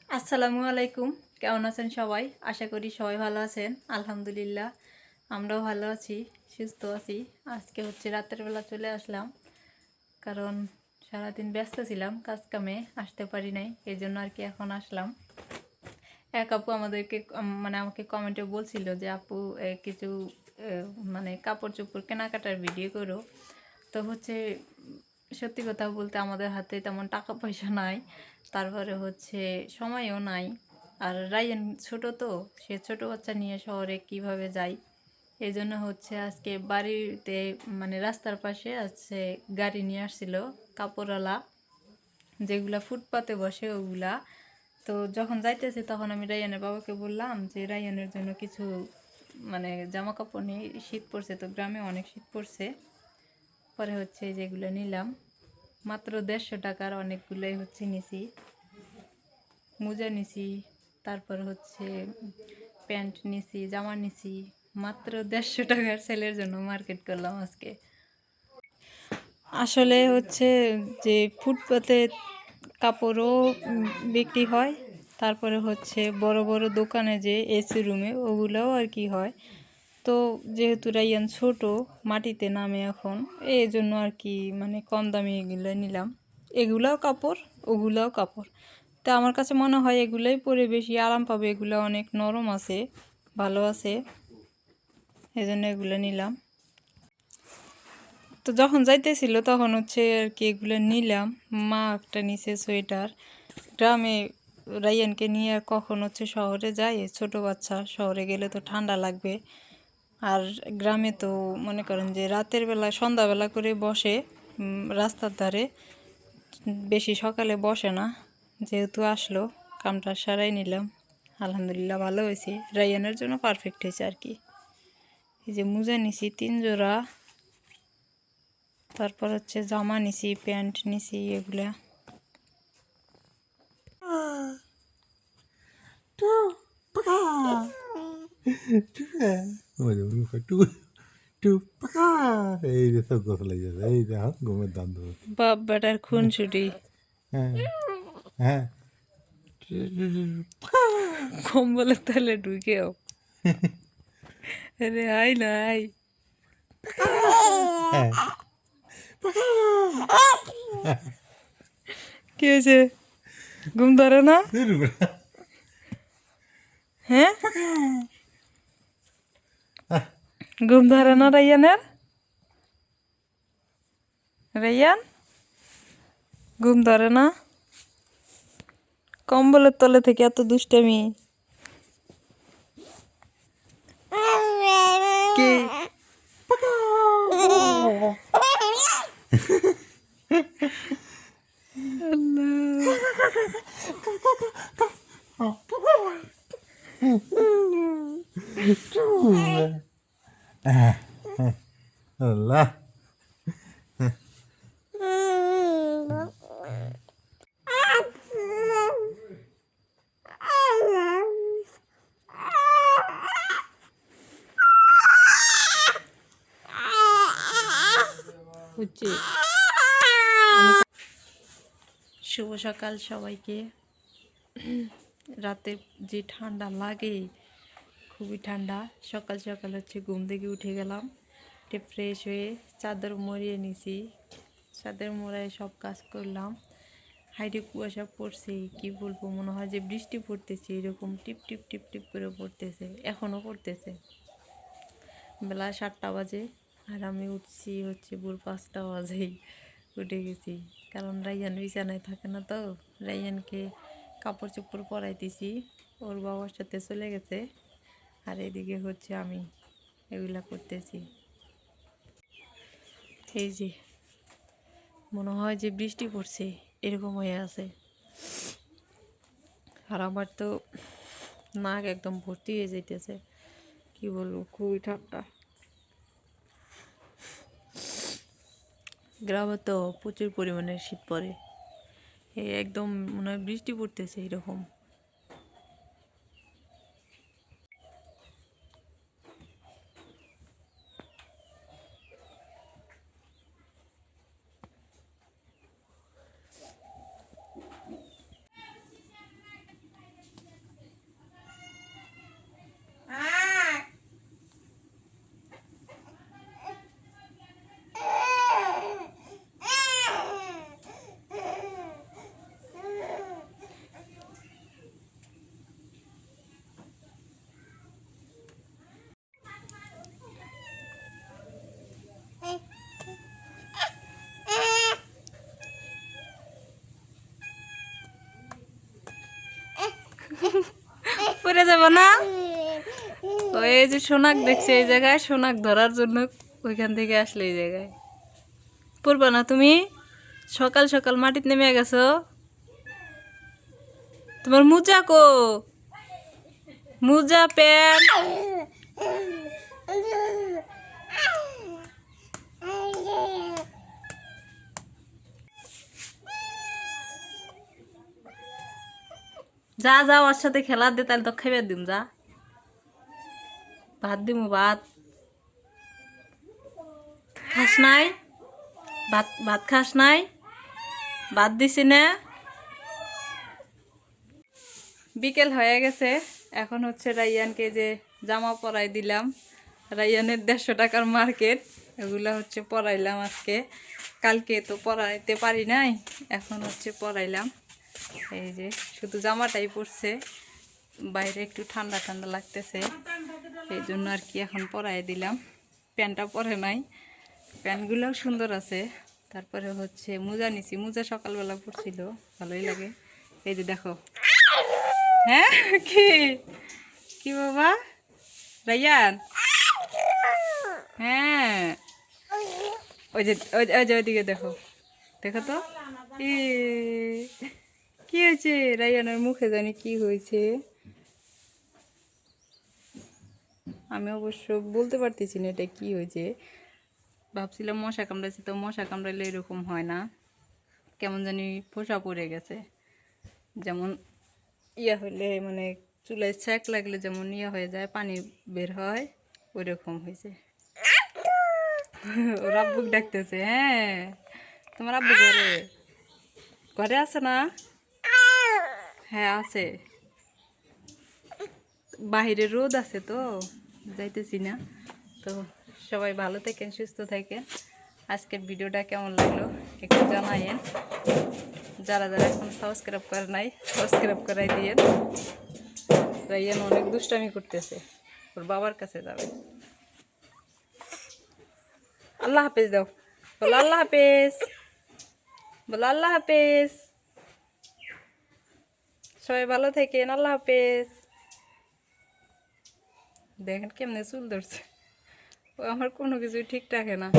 আসসালামু আলাইকুম। কেমন আছেন সবাই? আশা করি সবাই ভালো আছেন। আলহামদুলিল্লাহ আমরাও ভালো আছি, সুস্থ আছি। আজকে হচ্ছে রাতের বেলা চলে আসলাম, কারণ সারাদিন ব্যস্ত ছিলাম, কাজ কামে আসতে পারি নাই, এই জন্য আর কি এখন আসলাম। এক আপু আমাদেরকে মানে আমাকে কমেন্টে বলছিল যে আপু কিছু মানে কাপড় চোপড় কেনাকাটার ভিডিও করো। তো হচ্ছে সত্যি কথা বলতে আমাদের হাতে তেমন টাকা পয়সা নাই, তারপরে হচ্ছে সময়ও নাই। আর রায়ান ছোট, তো সে ছোট বাচ্চা নিয়ে শহরে কিভাবে যায়, এই জন্য হচ্ছে আজকে বাড়িতে মানে রাস্তার পাশে আছে গাড়ি নিয়ে আসছিল কাপড়ওয়ালা, যেগুলা ফুটপাতে বসে ওগুলা। তো যখন যাইতেছে তখন আমি রায়ানের বাবাকে বললাম যে রায়ানের জন্য কিছু মানে জামা কাপড় নিয়ে, শীত পড়ছে তো গ্রামে অনেক শীত পড়ছে। পরে হচ্ছে যেগুলো নিলাম মাত্র 150 টাকার, অনেকগুলোই হচ্ছে নিছি। মোজা নিছি, তারপর হচ্ছে প্যান্ট নিছি, জামা নিছি। মাত্র 150 টাকার ছেলের জন্য মার্কেট করলাম আজকে। আসলে হচ্ছে যে ফুটপাতে কাপড়ও বিক্রি হয়, তারপরে হচ্ছে বড় বড় দোকানে যে এসি রুমে ওগুলোও আর কি হয়। তো যেহেতু রাইয়ান ছোট, মাটিতে নামে এখন, এই জন্য আর কি মানে কম দামি এগুলো নিলাম। এগুলাও কাপড়, ওগুলাও কাপড়। তো আমার কাছে মনে হয় এগুলোই পরে বেশি আরাম পাবে, এগুলো অনেক নরম আছে, ভালো আছে, এই জন্য এগুলো নিলাম। তো যখন যাইতেছিল তখন হচ্ছে আর কি এগুলো নিলাম। মা একটা নিচে সোয়েটার। গ্রামে রাইয়ানকে নিয়ে আর কখন হচ্ছে শহরে যায়, ছোট বাচ্চা, শহরে গেলে তো ঠান্ডা লাগবে। আর গ্রামে তো মনে করেন যে রাতের বেলা সন্ধ্যাবেলা করে বসে রাস্তার ধারে, বেশি সকালে বসে না। যেহেতু আসলো, কামটা সারাই নিলাম। আলহামদুলিল্লাহ ভালো হয়েছে, রাইয়ানের জন্য পারফেক্ট হয়েছে আর কি। এই যে মোজা নিছি 3 জোড়া, তারপর হচ্ছে জামা নিছি, প্যান্ট নিছি, এগুলা। এই যে সব গোসল হয়ে যাবে, এই দেখো ঘুমের দান দেবো। বাপ বেটার খুনসুটি, হ্যাঁ হ্যাঁ কম্বলের তলে ঢুকেও আরে আই না আই। হ্যাঁ কি হয়েছে? ঘুম ধরে না? হ্যাঁ, ঘুম ধরে না রাইয়ানের? রাইয়ান ঘুম ধরে না? কম্বলের তলে থেকে এত দুষ্টামি কি? আল্লাহ হচ্ছে। শুভ সকাল সবাইকে। রাতে যে ঠান্ডা লাগে, খুবই ঠান্ডা। সকাল সকাল হচ্ছে ঘুম থেকে উঠে গেলাম, একটু ফ্রেশ হয়ে চাদর মরিয়ে নিছি, চাদর মোড়ায় সব কাজ করলাম। হাইটে কুয়াশা পড়ছে, কি বলবো, মনে হয় যে বৃষ্টি পড়তেছে, এরকম টিপ টিপ টিপ টিপ করে পড়তেছে, এখনও পড়তেছে। বেলা 7টা বাজে, আর আমি উঠছি হচ্ছে ভোর 5টা বাজেই উঠে গেছি, কারণ রাইয়ান বিছানায় থাকে না। তো রাইয়ানকে কাপড় চোপড় পরাইতেছি, ওর বাবার সাথে চলে গেছে, আর এদিকে হচ্ছে আমি এগুলা করতেছি। এই যে মনে হয় যে বৃষ্টি পড়ছে, এরকম হয়ে আছে। আর আমার তো নাক একদম ভর্তি হয়ে যাইতেছে, কি বলবো, খুবই ঠান্ডা। গ্রামে তো প্রচুর পরিমাণে শীত পড়ে, এই একদম মনে হয় বৃষ্টি পড়তেছে এরকম। পড়ে যাব না? ওই যে সোনাক দেখছে এই জায়গায়, সোনাক ধরার জন্য ওইখান থেকে আসলে এই জায়গায়। পড়বা না তুমি? সকাল সকাল মাটিতে নেমে গেছো। তোমার মোজা কো? মোজা প্যান্ট যা যা ওর সাথে খেলা দে, তাহলে তো খাইবে দিম। যা ভাত দিমু। ভাত খাস নাই? ভাত ভাত খাস নাই? ভাত দিছি না? বিকেল হয়ে গেছে, এখন হচ্ছে রাইয়ানকে যে জামা পরাই দিলাম। রাইয়ানের 150 টাকার মার্কেট, এগুলো হচ্ছে পরাইলাম আজকে। কালকে তো পরাইতে পারি নাই, এখন হচ্ছে পরাইলাম। এই যে শুধু জামাটাই পরছে, বাইরে একটু ঠান্ডা ঠান্ডা লাগতেছে, এই জন্য আর কি এখন পরাই দিলাম। প্যান্টটা পরে নাই, প্যান্টগুলোও সুন্দর আছে। তারপরে হচ্ছে মোজা নিছি, মোজা সকালবেলা পরছিল, ভালোই লাগে। এই যে দেখো। হ্যাঁ কি কি বাবা রাইয়ান? হ্যাঁ ওই যে ওইদিকে দেখো, দেখো তো কি হয়েছে রাইয়ানের মুখে, জানি কি হয়েছে। আমি অবশ্য বলতে পারতেছি না এটা কি হয়েছে। ভাবছিলাম মশা কামড়াইছে, তো মশা কামড়াইলে এরকম হয় না, কেমন জানি ফোসা পড়ে গেছে। যেমন ইয়া হইলে মানে চুলায় ছ্যাঁক লাগলে যেমন ইয়া হয়ে যায়, পানি বের হয়, ওই রকম হয়েছে। ওর আব্বুক ডাকতেছে। হ্যাঁ তোমার আব্বু ঘরে ঘরে আছে না? হ্যাঁ আছে, বাহিরে রোদ আছে তো যাইতেছি না। তো সবাই ভালো থাকেন, সুস্থ থাকেন। আজকের ভিডিওটা কেমন লাগলো একটু জানাইন। যারা যারা এখন সাবস্ক্রাইব করে নাই, সাবস্ক্রাইব করাই দিয়েন। রাইয়ান অনেক দুষ্টামি করতেছে, ওর বাবার কাছে যাবে। আল্লাহ হাফেজ দাও, বলো আল্লাহ হাফেজ, বলো আল্লাহ হাফেজ। সবাই ভালো থাকেন, আল্লাহ হাফেজ। দেখেন কেমনে চুল ধরছে, ও আমার কোনো কিছুই ঠিক রাখে না।